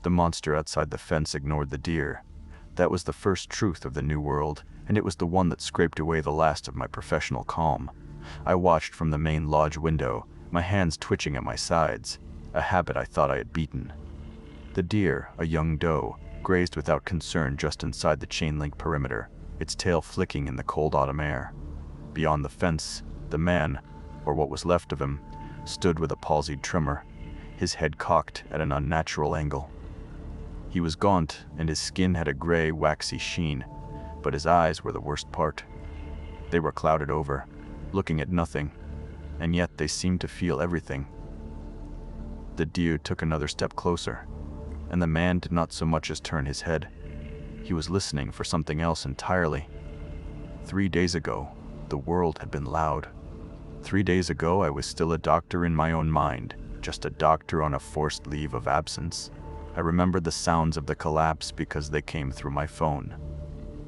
The monster outside the fence ignored the deer. That was the first truth of the new world, and it was the one that scraped away the last of my professional calm. I watched from the main lodge window, my hands twitching at my sides, a habit I thought I had beaten. The deer, a young doe, grazed without concern just inside the chain-link perimeter, its tail flicking in the cold autumn air. Beyond the fence, the man, or what was left of him, stood with a palsied tremor, his head cocked at an unnatural angle. He was gaunt, and his skin had a gray, waxy sheen, but his eyes were the worst part. They were clouded over, looking at nothing, and yet they seemed to feel everything. The deer took another step closer, and the man did not so much as turn his head. He was listening for something else entirely. 3 days ago, the world had been loud. 3 days ago, I was still a doctor in my own mind, just a doctor on a forced leave of absence. I remembered the sounds of the collapse because they came through my phone.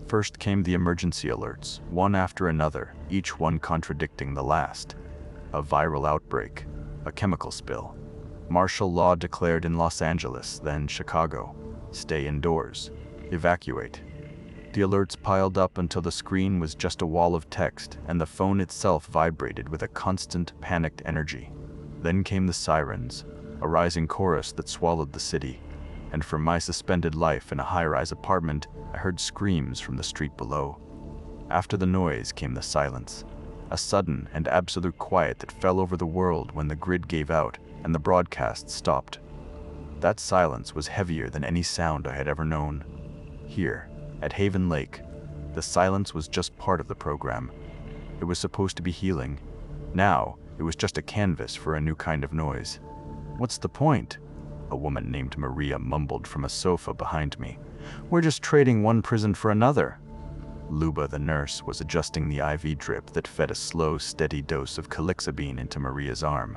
First came the emergency alerts, one after another, each one contradicting the last. A viral outbreak, a chemical spill. Martial law declared in Los Angeles, then Chicago. Stay indoors. Evacuate. The alerts piled up until the screen was just a wall of text, and the phone itself vibrated with a constant, panicked energy. Then came the sirens, a rising chorus that swallowed the city, and from my suspended life in a high-rise apartment, I heard screams from the street below. After the noise came the silence, a sudden and absolute quiet that fell over the world when the grid gave out and the broadcast stopped. That silence was heavier than any sound I had ever known. Here, at Haven Lake, the silence was just part of the program. It was supposed to be healing. Now, it was just a canvas for a new kind of noise. "What's the point?" a woman named Maria mumbled from a sofa behind me. "We're just trading one prison for another." Luba, the nurse, was adjusting the IV drip that fed a slow, steady dose of calixibine into Maria's arm.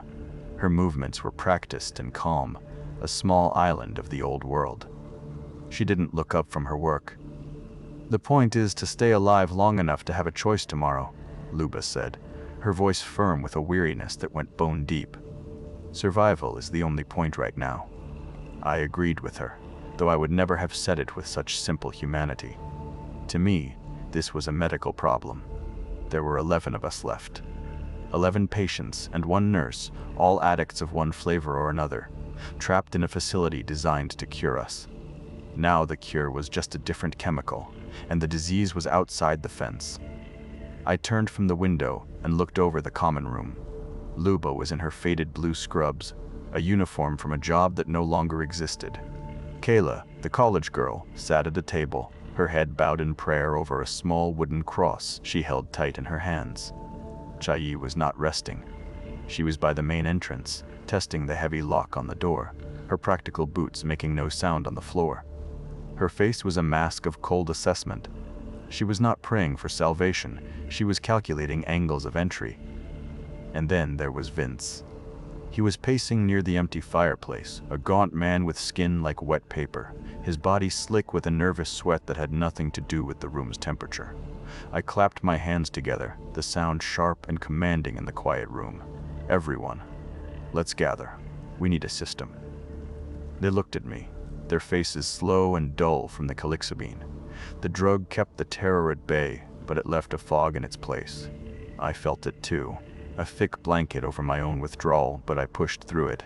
Her movements were practiced and calm, a small island of the old world. She didn't look up from her work. "The point is to stay alive long enough to have a choice tomorrow," Luba said, her voice firm with a weariness that went bone deep. "Survival is the only point right now." I agreed with her, though I would never have said it with such simple humanity. To me, this was a medical problem. There were 11 of us left. 11 patients and 1 nurse, all addicts of one flavor or another, trapped in a facility designed to cure us. Now the cure was just a different chemical, and the disease was outside the fence. I turned from the window and looked over the common room. Luba was in her faded blue scrubs, a uniform from a job that no longer existed. Kayla, the college girl, sat at a table, her head bowed in prayer over a small wooden cross she held tight in her hands. Chayi was not resting. She was by the main entrance, testing the heavy lock on the door, her practical boots making no sound on the floor. Her face was a mask of cold assessment. She was not praying for salvation, she was calculating angles of entry. And then there was Vince. He was pacing near the empty fireplace, a gaunt man with skin like wet paper, his body slick with a nervous sweat that had nothing to do with the room's temperature. I clapped my hands together, the sound sharp and commanding in the quiet room. "Everyone, let's gather. We need a system." They looked at me, their faces slow and dull from the calixibine. The drug kept the terror at bay, but it left a fog in its place. I felt it too. A thick blanket over my own withdrawal, but I pushed through it.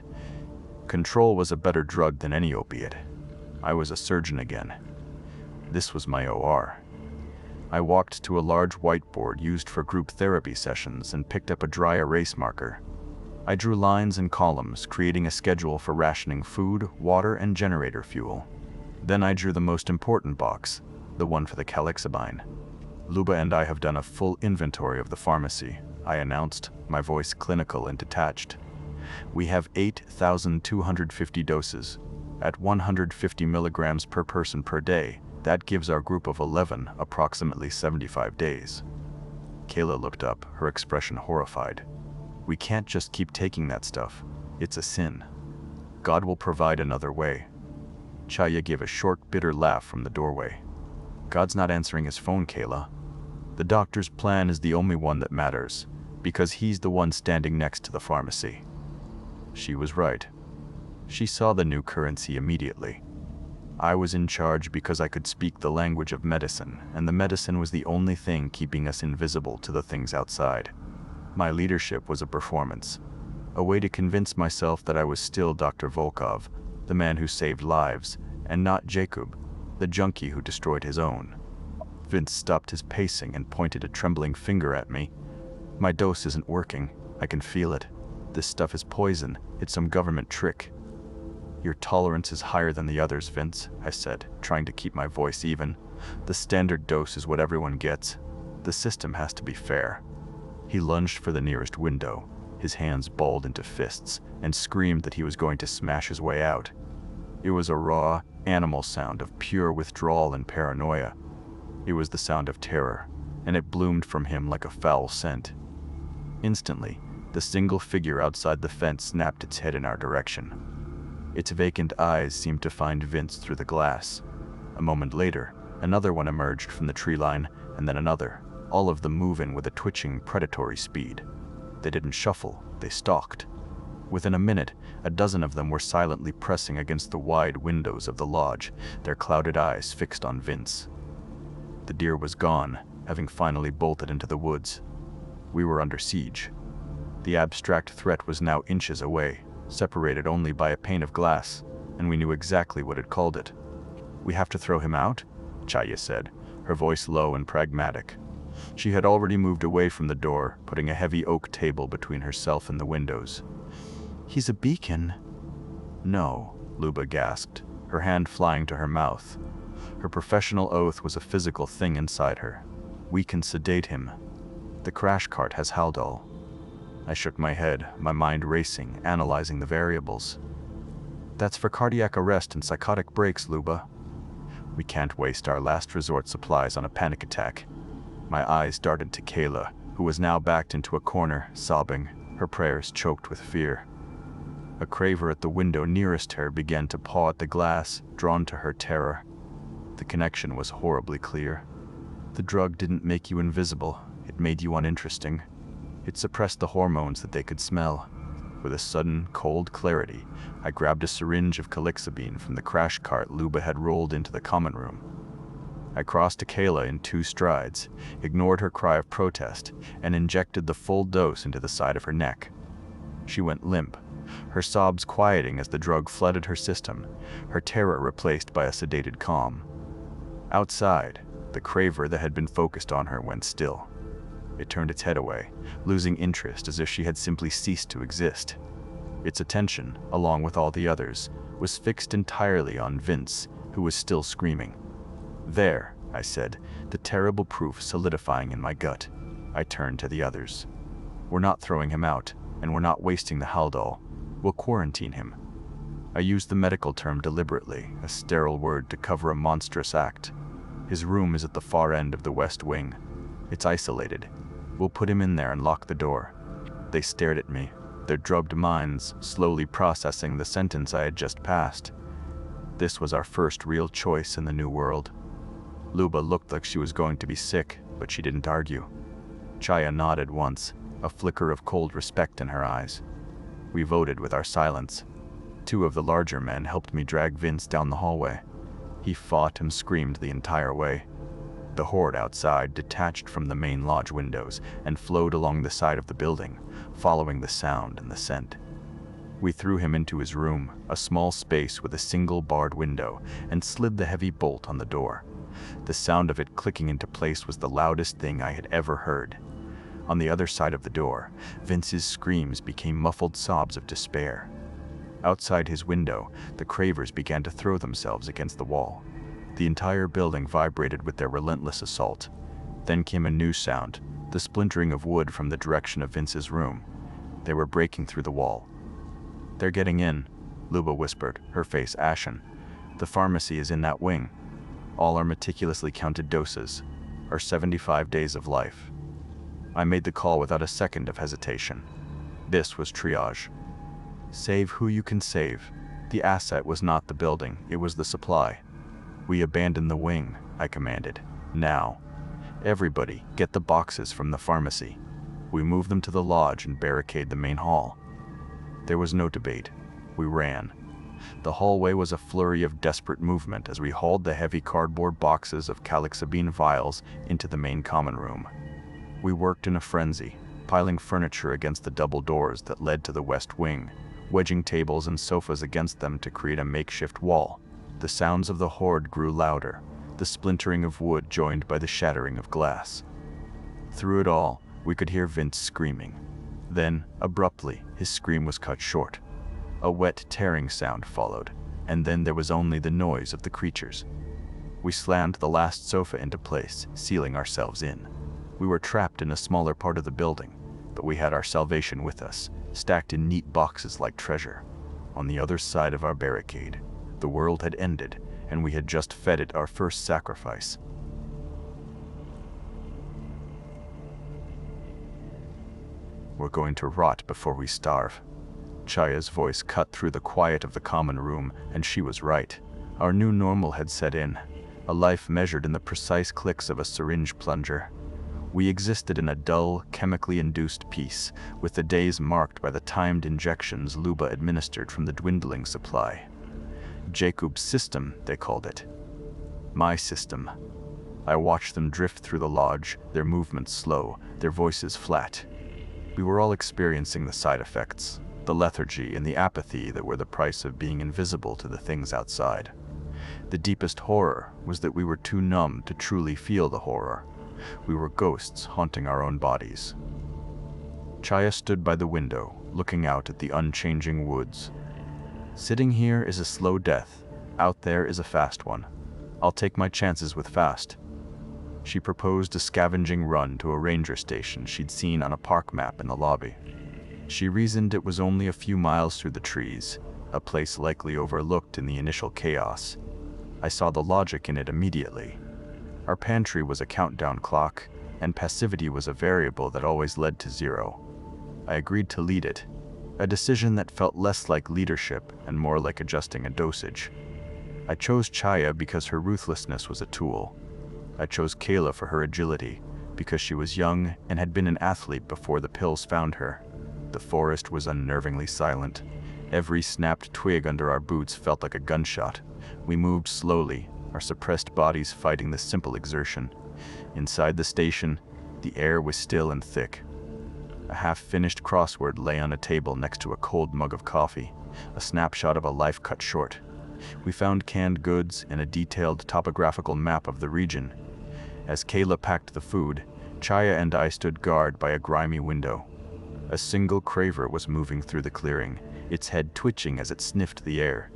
Control was a better drug than any opiate. I was a surgeon again. This was my OR. I walked to a large whiteboard used for group therapy sessions and picked up a dry erase marker. I drew lines and columns, creating a schedule for rationing food, water, and generator fuel. Then I drew the most important box, the one for the calixibine. "Luba and I have done a full inventory of the pharmacy," I announced, my voice clinical and detached. "We have 8,250 doses, at 150 milligrams per person per day. That gives our group of 11 approximately 75 days. Kayla looked up, her expression horrified. "We can't just keep taking that stuff. It's a sin. God will provide another way." Chaya gave a short, bitter laugh from the doorway. "God's not answering his phone, Kayla. The doctor's plan is the only one that matters, because he's the one standing next to the pharmacy." She was right. She saw the new currency immediately. I was in charge because I could speak the language of medicine, and the medicine was the only thing keeping us invisible to the things outside. My leadership was a performance, a way to convince myself that I was still Dr. Volkov, the man who saved lives, and not Jacob, the junkie who destroyed his own. Vince stopped his pacing and pointed a trembling finger at me. My dose isn't working. I can feel it. This stuff is poison. It's some government trick. Your tolerance is higher than the others, Vince, I said, trying to keep my voice even. The standard dose is what everyone gets. The system has to be fair. He lunged for the nearest window, his hands balled into fists, and screamed that he was going to smash his way out. It was a raw, animal sound of pure withdrawal and paranoia. It was the sound of terror, and it bloomed from him like a foul scent. Instantly, the single figure outside the fence snapped its head in our direction. Its vacant eyes seemed to find Vince through the glass. A moment later, another one emerged from the tree line, and then another, all of them moving with a twitching, predatory speed. They didn't shuffle, they stalked. Within a minute, a dozen of them were silently pressing against the wide windows of the lodge, their clouded eyes fixed on Vince. The deer was gone, having finally bolted into the woods. We were under siege. The abstract threat was now inches away, separated only by a pane of glass, and we knew exactly what had called it. "We have to throw him out?" Chaya said, her voice low and pragmatic. She had already moved away from the door, putting a heavy oak table between herself and the windows. "He's a beacon." "No," Luba gasped, her hand flying to her mouth. Her professional oath was a physical thing inside her. "We can sedate him. The crash cart has Haldol." I shook my head, my mind racing, analyzing the variables. "That's for cardiac arrest and psychotic breaks, Luba. We can't waste our last resort supplies on a panic attack." My eyes darted to Kayla, who was now backed into a corner, sobbing, her prayers choked with fear. A Craver at the window nearest her began to paw at the glass, drawn to her terror. The connection was horribly clear. The drug didn't make you invisible, it made you uninteresting. It suppressed the hormones that they could smell. With a sudden, cold clarity, I grabbed a syringe of calixibine from the crash cart Luba had rolled into the common room. I crossed to Kayla in 2 strides, ignored her cry of protest, and injected the full dose into the side of her neck. She went limp, her sobs quieting as the drug flooded her system, her terror replaced by a sedated calm. Outside, the Craver that had been focused on her went still. It turned its head away, losing interest as if she had simply ceased to exist. Its attention, along with all the others, was fixed entirely on Vince, who was still screaming. "There," I said, the terrible proof solidifying in my gut. I turned to the others. "We're not throwing him out, and we're not wasting the Haldol. We'll quarantine him." I used the medical term deliberately, a sterile word to cover a monstrous act. "His room is at the far end of the west wing. It's isolated. We'll put him in there and lock the door." They stared at me, their drugged minds slowly processing the sentence I had just passed. This was our first real choice in the new world. Luba looked like she was going to be sick, but she didn't argue. Chaya nodded once, a flicker of cold respect in her eyes. We voted with our silence. 2 of the larger men helped me drag Vince down the hallway. He fought and screamed the entire way. The horde outside detached from the main lodge windows and flowed along the side of the building, following the sound and the scent. We threw him into his room, a small space with a single barred window, and slid the heavy bolt on the door. The sound of it clicking into place was the loudest thing I had ever heard. On the other side of the door, Vince's screams became muffled sobs of despair. Outside his window, the Cravers began to throw themselves against the wall. The entire building vibrated with their relentless assault. Then came a new sound, the splintering of wood from the direction of Vince's room. They were breaking through the wall. "They're getting in," Luba whispered, her face ashen. "The pharmacy is in that wing. All our meticulously counted doses, our 75 days of life." I made the call without a second of hesitation. This was triage. Save who you can save. The asset was not the building, it was the supply. "We abandoned the wing," I commanded. "Now. Everybody, get the boxes from the pharmacy." We moved them to the lodge and barricaded the main hall. There was no debate. We ran. The hallway was a flurry of desperate movement as we hauled the heavy cardboard boxes of calixabine vials into the main common room. We worked in a frenzy, piling furniture against the double doors that led to the west wing, wedging tables and sofas against them to create a makeshift wall. The sounds of the horde grew louder, the splintering of wood joined by the shattering of glass. Through it all, we could hear Vince screaming. Then, abruptly, his scream was cut short. A wet, tearing sound followed, and then there was only the noise of the creatures. We slammed the last sofa into place, sealing ourselves in. We were trapped in a smaller part of the building, but we had our salvation with us, stacked in neat boxes like treasure. On the other side of our barricade, the world had ended, and we had just fed it our first sacrifice. "We're going to rot before we starve." Chaya's voice cut through the quiet of the common room, and she was right. Our new normal had set in, a life measured in the precise clicks of a syringe plunger. We existed in a dull, chemically induced peace, with the days marked by the timed injections Luba administered from the dwindling supply. Jacob's system, they called it. My system. I watched them drift through the lodge, their movements slow, their voices flat. We were all experiencing the side effects, the lethargy and the apathy that were the price of being invisible to the things outside. The deepest horror was that we were too numb to truly feel the horror. We were ghosts haunting our own bodies. Chaya stood by the window, looking out at the unchanging woods. "Sitting here is a slow death. Out there is a fast one. I'll take my chances with fast." She proposed a scavenging run to a ranger station she'd seen on a park map in the lobby. She reasoned it was only a few miles through the trees, a place likely overlooked in the initial chaos. I saw the logic in it immediately. Our pantry was a countdown clock, and passivity was a variable that always led to zero. I agreed to lead it, a decision that felt less like leadership and more like adjusting a dosage. I chose Chaya because her ruthlessness was a tool. I chose Kayla for her agility, because she was young and had been an athlete before the pills found her. The forest was unnervingly silent. Every snapped twig under our boots felt like a gunshot. We moved slowly, our suppressed bodies fighting the simple exertion. Inside the station, the air was still and thick. A half-finished crossword lay on a table next to a cold mug of coffee, a snapshot of a life cut short. We found canned goods and a detailed topographical map of the region. As Kayla packed the food, Chaya and I stood guard by a grimy window. A single Craver was moving through the clearing, its head twitching as it sniffed the air.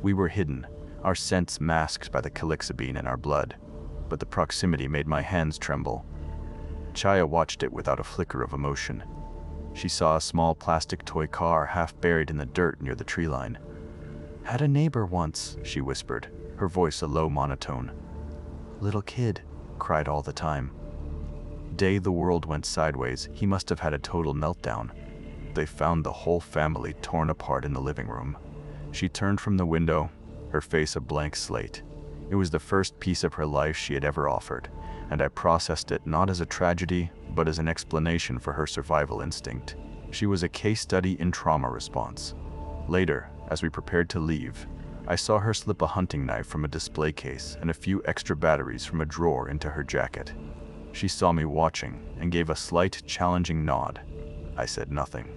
We were hidden, our scents masked by the calixabine in our blood, but the proximity made my hands tremble. Chaya watched it without a flicker of emotion. She saw a small plastic toy car half buried in the dirt near the tree line. "Had a neighbor once," she whispered, her voice a low monotone. "Little kid, cried all the time. Day the world went sideways, he must have had a total meltdown. They found the whole family torn apart in the living room." She turned from the window, her face a blank slate. It was the first piece of her life she had ever offered, and I processed it not as a tragedy, but as an explanation for her survival instinct. She was a case study in trauma response. Later, as we prepared to leave, I saw her slip a hunting knife from a display case and a few extra batteries from a drawer into her jacket. She saw me watching and gave a slight, challenging nod. I said nothing.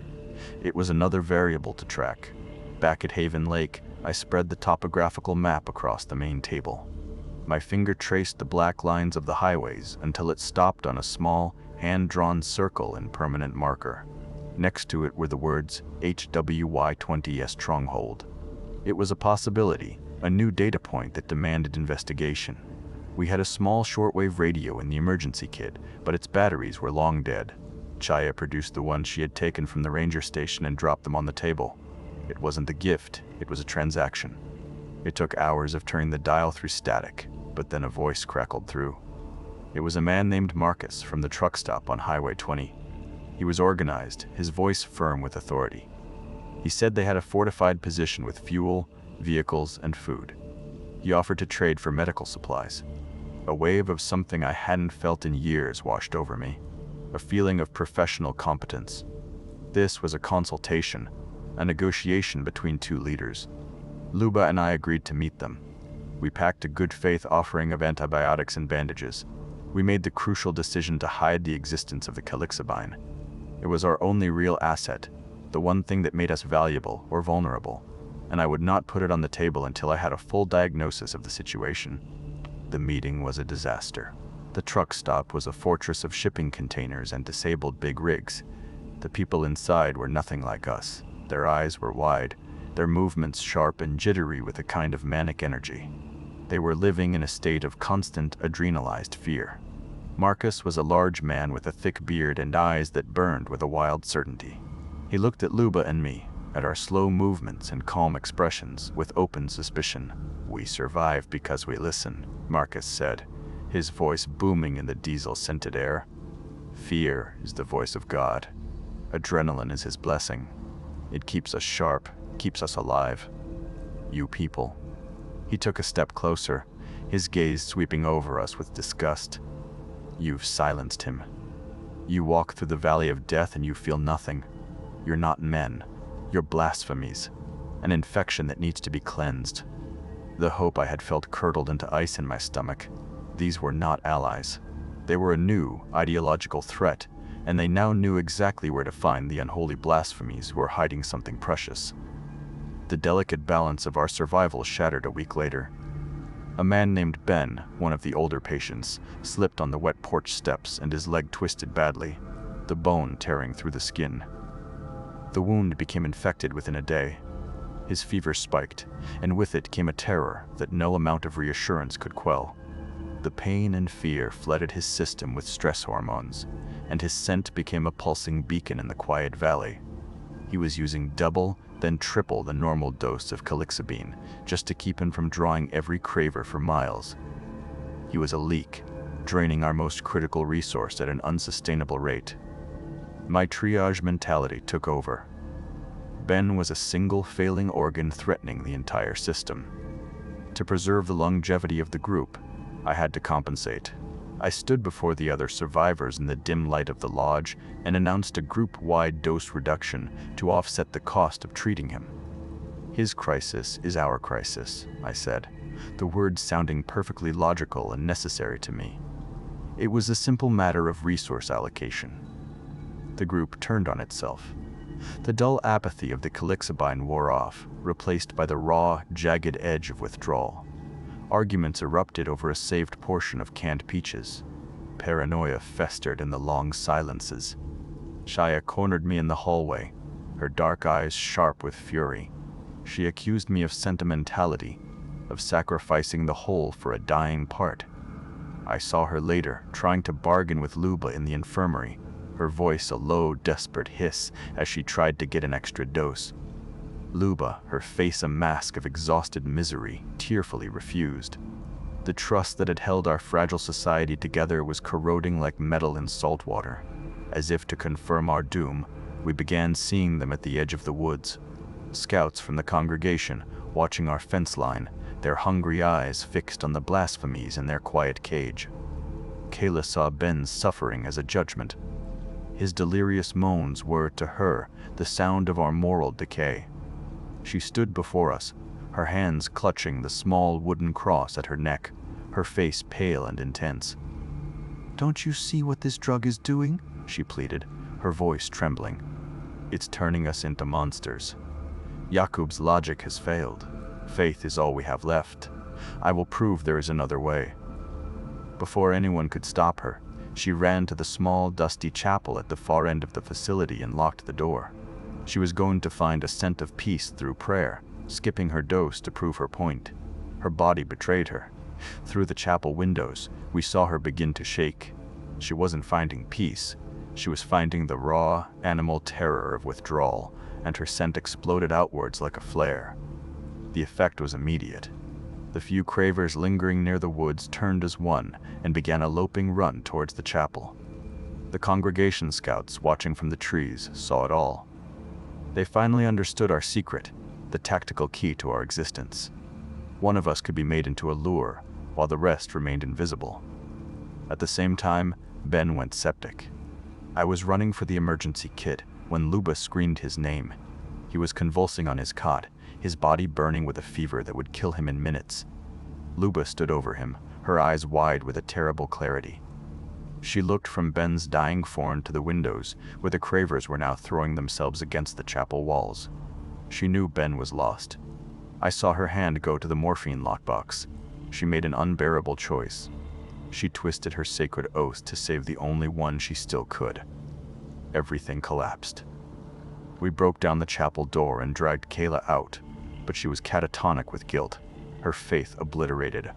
It was another variable to track. Back at Haven Lake, I spread the topographical map across the main table. My finger traced the black lines of the highways until it stopped on a small, hand-drawn circle in permanent marker. Next to it were the words HWY-20S Stronghold. It was a possibility, a new data point that demanded investigation. We had a small shortwave radio in the emergency kit, but its batteries were long dead. Chaya produced the ones she had taken from the ranger station and dropped them on the table. It wasn't a gift, it was a transaction. It took hours of turning the dial through static, but then a voice crackled through. It was a man named Marcus from the truck stop on Highway 20. He was organized, his voice firm with authority. He said they had a fortified position with fuel, vehicles, and food. He offered to trade for medical supplies. A wave of something I hadn't felt in years washed over me, a feeling of professional competence. This was a consultation, a negotiation between two leaders. Luba and I agreed to meet them. We packed a good faith offering of antibiotics and bandages. We made the crucial decision to hide the existence of the Calixibine. It was our only real asset, the one thing that made us valuable or vulnerable, and I would not put it on the table until I had a full diagnosis of the situation. The meeting was a disaster. The truck stop was a fortress of shipping containers and disabled big rigs. The people inside were nothing like us. Their eyes were wide, their movements sharp and jittery with a kind of manic energy. They were living in a state of constant adrenalized fear. Marcus was a large man with a thick beard and eyes that burned with a wild certainty. He looked at Luba and me, at our slow movements and calm expressions, with open suspicion. "We survive because we listen," Marcus said, his voice booming in the diesel-scented air. "Fear is the voice of God. Adrenaline is his blessing. It keeps us sharp, keeps us alive. You people." He took a step closer, his gaze sweeping over us with disgust. "You've silenced him. You walk through the valley of death and you feel nothing. You're not men. You're blasphemies. An infection that needs to be cleansed." The hope I had felt curdled into ice in my stomach. These were not allies. They were a new, ideological threat, and they now knew exactly where to find the unholy blasphemies who were hiding something precious. The delicate balance of our survival shattered a week later. A man named Ben, one of the older patients, slipped on the wet porch steps and his leg twisted badly, the bone tearing through the skin. The wound became infected within a day. His fever spiked, and with it came a terror that no amount of reassurance could quell. The pain and fear flooded his system with stress hormones, and his scent became a pulsing beacon in the quiet valley. He was using double, then triple the normal dose of Calixibine just to keep him from drawing every Craver for miles. He was a leak, draining our most critical resource at an unsustainable rate. My triage mentality took over. Ben was a single failing organ threatening the entire system. To preserve the longevity of the group, I had to compensate. I stood before the other survivors in the dim light of the lodge and announced a group-wide dose reduction to offset the cost of treating him. "His crisis is our crisis," I said, the words sounding perfectly logical and necessary to me. It was a simple matter of resource allocation. The group turned on itself. The dull apathy of the Calixibine wore off, replaced by the raw, jagged edge of withdrawal. Arguments erupted over a saved portion of canned peaches. Paranoia festered in the long silences. Shaya cornered me in the hallway, her dark eyes sharp with fury. She accused me of sentimentality, of sacrificing the whole for a dying part. I saw her later, trying to bargain with Luba in the infirmary, her voice a low, desperate hiss as she tried to get an extra dose. Luba, her face a mask of exhausted misery, tearfully refused. The trust that had held our fragile society together was corroding like metal in salt water. As if to confirm our doom, we began seeing them at the edge of the woods. Scouts from the congregation, watching our fence line, their hungry eyes fixed on the blasphemies in their quiet cage. Kayla saw Ben's suffering as a judgment. His delirious moans were, to her, the sound of our moral decay. She stood before us, her hands clutching the small wooden cross at her neck, her face pale and intense. "Don't you see what this drug is doing?" she pleaded, her voice trembling. "It's turning us into monsters. Jakub's logic has failed. Faith is all we have left. I will prove there is another way." Before anyone could stop her, she ran to the small, dusty chapel at the far end of the facility and locked the door. She was going to find a scent of peace through prayer, skipping her dose to prove her point. Her body betrayed her. Through the chapel windows, we saw her begin to shake. She wasn't finding peace. She was finding the raw, animal terror of withdrawal, and her scent exploded outwards like a flare. The effect was immediate. The few Cravers lingering near the woods turned as one and began a loping run towards the chapel. The congregation scouts, watching from the trees, saw it all. They finally understood our secret, the tactical key to our existence. One of us could be made into a lure, while the rest remained invisible. At the same time, Ben went septic. I was running for the emergency kit when Luba screamed his name. He was convulsing on his cot, his body burning with a fever that would kill him in minutes. Luba stood over him, her eyes wide with a terrible clarity. She looked from Ben's dying form to the windows, where the Cravers were now throwing themselves against the chapel walls. She knew Ben was lost. I saw her hand go to the morphine lockbox. She made an unbearable choice. She twisted her sacred oath to save the only one she still could. Everything collapsed. We broke down the chapel door and dragged Kayla out, but she was catatonic with guilt, her faith obliterated.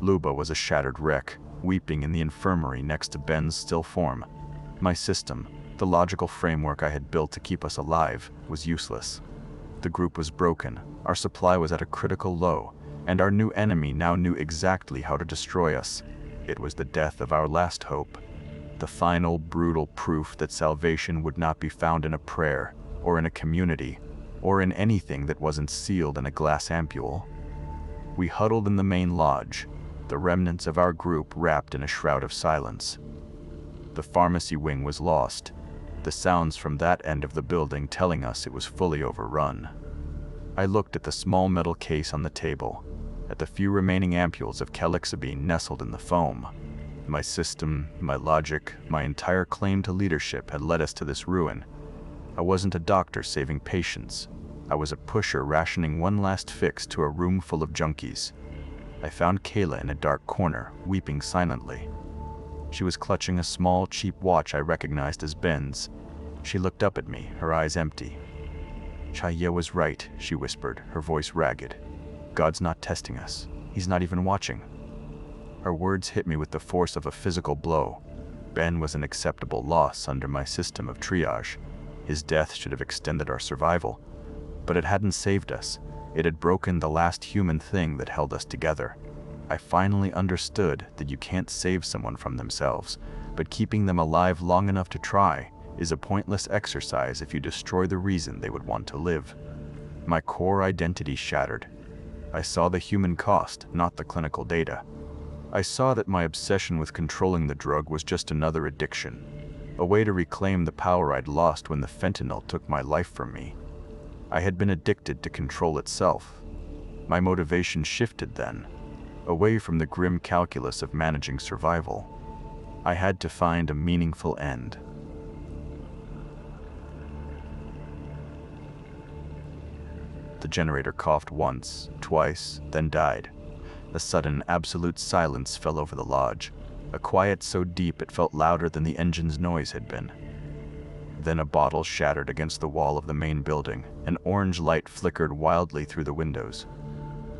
Luba was a shattered wreck, weeping in the infirmary next to Ben's still form. My system, the logical framework I had built to keep us alive, was useless. The group was broken, our supply was at a critical low, and our new enemy now knew exactly how to destroy us. It was the death of our last hope. The final, brutal proof that salvation would not be found in a prayer, or in a community, or in anything that wasn't sealed in a glass ampule. We huddled in the main lodge, the remnants of our group wrapped in a shroud of silence. The pharmacy wing was lost, the sounds from that end of the building telling us it was fully overrun. I looked at the small metal case on the table, at the few remaining ampules of calixibine nestled in the foam. My system, my logic, my entire claim to leadership had led us to this ruin. I wasn't a doctor saving patients. I was a pusher rationing one last fix to a room full of junkies. I found Kayla in a dark corner, weeping silently. She was clutching a small, cheap watch I recognized as Ben's. She looked up at me, her eyes empty. "Chaya was right," she whispered, her voice ragged. "God's not testing us. He's not even watching." Her words hit me with the force of a physical blow. Ben was an acceptable loss under my system of triage. His death should have extended our survival. But it hadn't saved us. It had broken the last human thing that held us together. I finally understood that you can't save someone from themselves, but keeping them alive long enough to try is a pointless exercise if you destroy the reason they would want to live. My core identity shattered. I saw the human cost, not the clinical data. I saw that my obsession with controlling the drug was just another addiction, a way to reclaim the power I'd lost when the fentanyl took my life from me. I had been addicted to control itself. My motivation shifted then, away from the grim calculus of managing survival. I had to find a meaningful end. The generator coughed once, twice, then died. A sudden, absolute silence fell over the lodge, a quiet so deep it felt louder than the engine's noise had been. Then a bottle shattered against the wall of the main building. An orange light flickered wildly through the windows.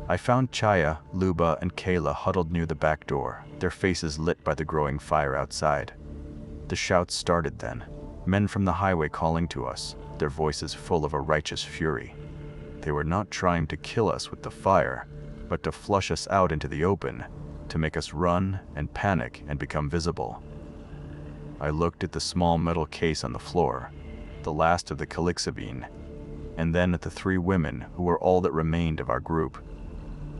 I found Chaya, Luba, and Kayla huddled near the back door, their faces lit by the growing fire outside. The shouts started then, men from the highway calling to us, their voices full of a righteous fury. They were not trying to kill us with the fire, but to flush us out into the open, to make us run and panic and become visible. I looked at the small metal case on the floor, the last of the calixibine, and then at the three women who were all that remained of our group.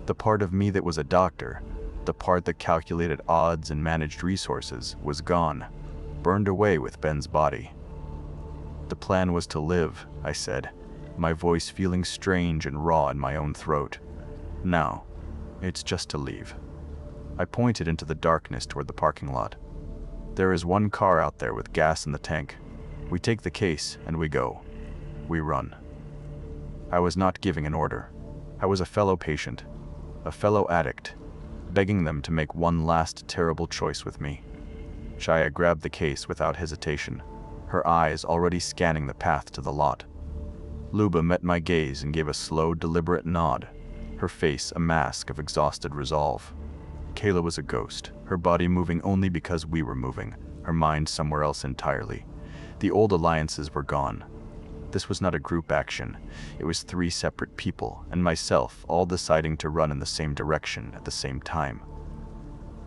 The part of me that was a doctor, the part that calculated odds and managed resources, was gone, burned away with Ben's body. The plan was to live, I said, my voice feeling strange and raw in my own throat. Now, it's just to leave. I pointed into the darkness toward the parking lot. There is one car out there with gas in the tank. We take the case and we go. We run. I was not giving an order. I was a fellow patient, a fellow addict, begging them to make one last terrible choice with me. Chaya grabbed the case without hesitation, her eyes already scanning the path to the lot. Luba met my gaze and gave a slow, deliberate nod, her face a mask of exhausted resolve. Kayla was a ghost, her body moving only because we were moving, her mind somewhere else entirely. The old alliances were gone. This was not a group action. It was three separate people, and myself, all deciding to run in the same direction at the same time.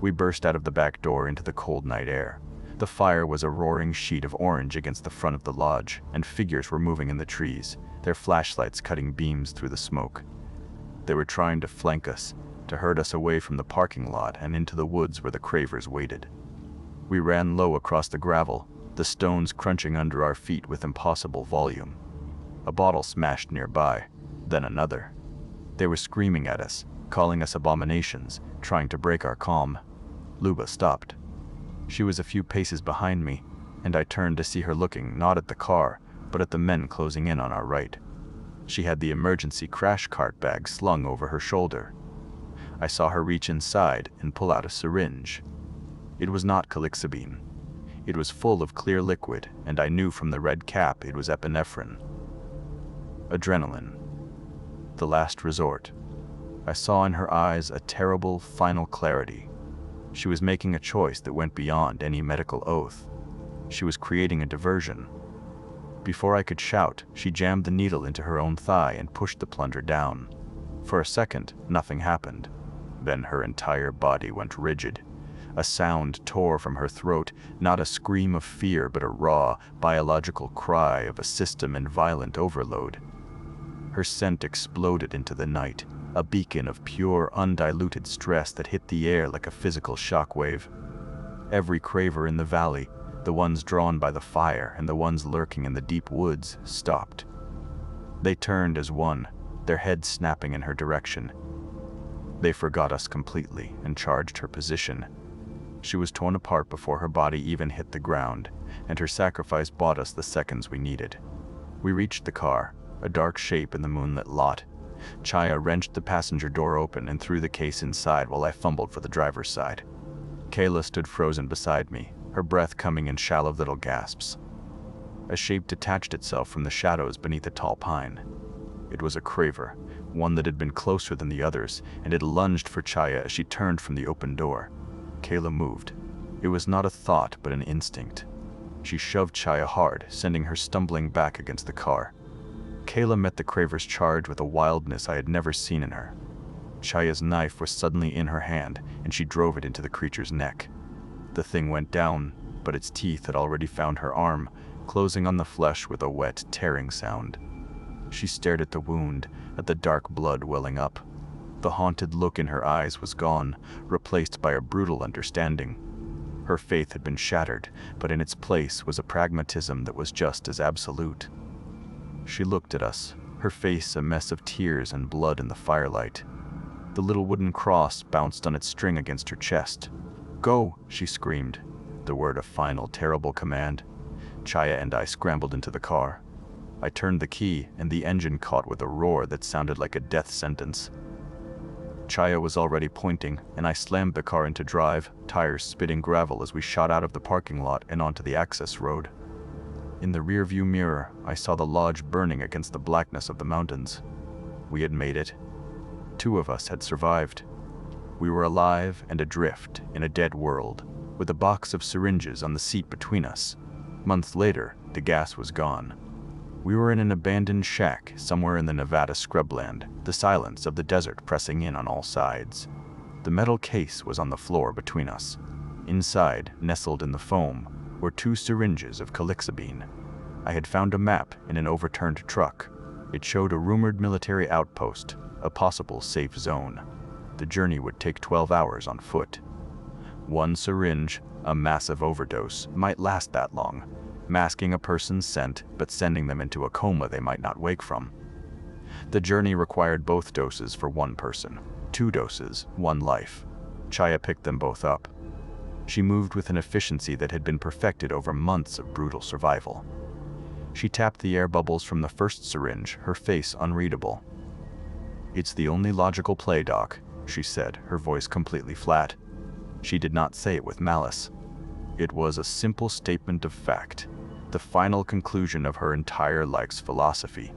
We burst out of the back door into the cold night air. The fire was a roaring sheet of orange against the front of the lodge, and figures were moving in the trees, their flashlights cutting beams through the smoke. They were trying to flank us, to herd us away from the parking lot and into the woods where the Cravers waited. We ran low across the gravel, the stones crunching under our feet with impossible volume. A bottle smashed nearby. then another. They were screaming at us, calling us abominations, trying to break our calm. Luba stopped. She was a few paces behind me, and I turned to see her looking not at the car, but at the men closing in on our right. She had the emergency crash cart bag slung over her shoulder. I saw her reach inside and pull out a syringe. It was not calixibine. It was full of clear liquid, and I knew from the red cap it was epinephrine. Adrenaline. The last resort. I saw in her eyes a terrible, final clarity. She was making a choice that went beyond any medical oath. She was creating a diversion. Before I could shout, she jammed the needle into her own thigh and pushed the plunger down. For a second, nothing happened. Then her entire body went rigid. A sound tore from her throat, not a scream of fear, but a raw, biological cry of a system in violent overload. Her scent exploded into the night, a beacon of pure, undiluted stress that hit the air like a physical shockwave. Every craver in the valley, the ones drawn by the fire and the ones lurking in the deep woods, stopped. They turned as one, their heads snapping in her direction. They forgot us completely and charged her position. She was torn apart before her body even hit the ground, and her sacrifice bought us the seconds we needed. We reached the car, a dark shape in the moonlit lot. Chaya wrenched the passenger door open and threw the case inside while I fumbled for the driver's side. Kayla stood frozen beside me, her breath coming in shallow little gasps. A shape detached itself from the shadows beneath a tall pine. It was a craver, one that had been closer than the others, and it lunged for Chaya as she turned from the open door. Kayla moved. It was not a thought, but an instinct. She shoved Chaya hard, sending her stumbling back against the car. Kayla met the craver's charge with a wildness I had never seen in her. Chaya's knife was suddenly in her hand, and she drove it into the creature's neck. The thing went down, but its teeth had already found her arm, closing on the flesh with a wet, tearing sound. She stared at the wound, at the dark blood welling up. The haunted look in her eyes was gone, replaced by a brutal understanding. Her faith had been shattered, but in its place was a pragmatism that was just as absolute. She looked at us, her face a mess of tears and blood in the firelight. The little wooden cross bounced on its string against her chest. "Go!" she screamed, the word a final, terrible command. Chaya and I scrambled into the car. I turned the key, and the engine caught with a roar that sounded like a death sentence. Chaya was already pointing, and I slammed the car into drive, tires spitting gravel as we shot out of the parking lot and onto the access road. In the rearview mirror, I saw the lodge burning against the blackness of the mountains. We had made it. 2 of us had survived. We were alive and adrift in a dead world, with a box of syringes on the seat between us. Months later, the gas was gone. We were in an abandoned shack somewhere in the Nevada scrubland, the silence of the desert pressing in on all sides. The metal case was on the floor between us. Inside, nestled in the foam, were 2 syringes of calixibine. I had found a map in an overturned truck. It showed a rumored military outpost, a possible safe zone. The journey would take 12 hours on foot. 1 syringe, a massive overdose, might last that long, masking a person's scent but sending them into a coma they might not wake from. The journey required both doses for 1 person. 2 doses, 1 life. Chaya picked them both up. She moved with an efficiency that had been perfected over months of brutal survival. She tapped the air bubbles from the first syringe, her face unreadable. "It's the only logical play, Doc," she said, her voice completely flat. She did not say it with malice. It was a simple statement of fact, the final conclusion of her entire life's philosophy.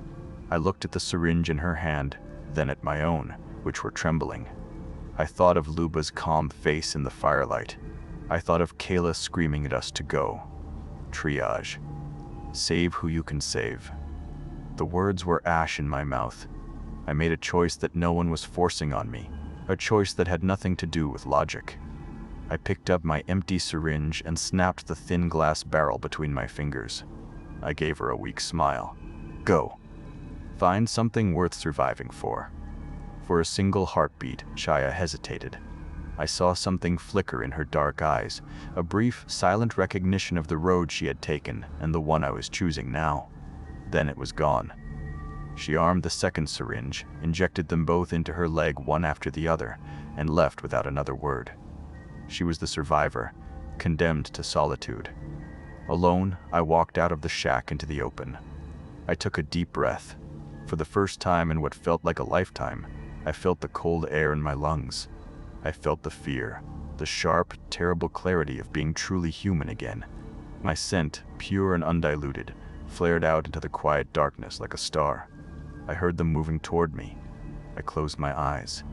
I looked at the syringe in her hand, then at my own, which were trembling. I thought of Luba's calm face in the firelight. I thought of Kayla screaming at us to go. Triage. Save who you can save. The words were ash in my mouth. I made a choice that no one was forcing on me, a choice that had nothing to do with logic. I picked up my empty syringe and snapped the thin glass barrel between my fingers. I gave her a weak smile. Go. Find something worth surviving for. For a single heartbeat, Chaya hesitated. I saw something flicker in her dark eyes, a brief, silent recognition of the road she had taken and the one I was choosing now. Then it was gone. She armed the second syringe, injected them both into her leg one after the other, and left without another word. She was the survivor, condemned to solitude. Alone, I walked out of the shack into the open. I took a deep breath. For the first time in what felt like a lifetime, I felt the cold air in my lungs. I felt the fear, the sharp, terrible clarity of being truly human again. My scent, pure and undiluted, flared out into the quiet darkness like a star. I heard them moving toward me. I closed my eyes.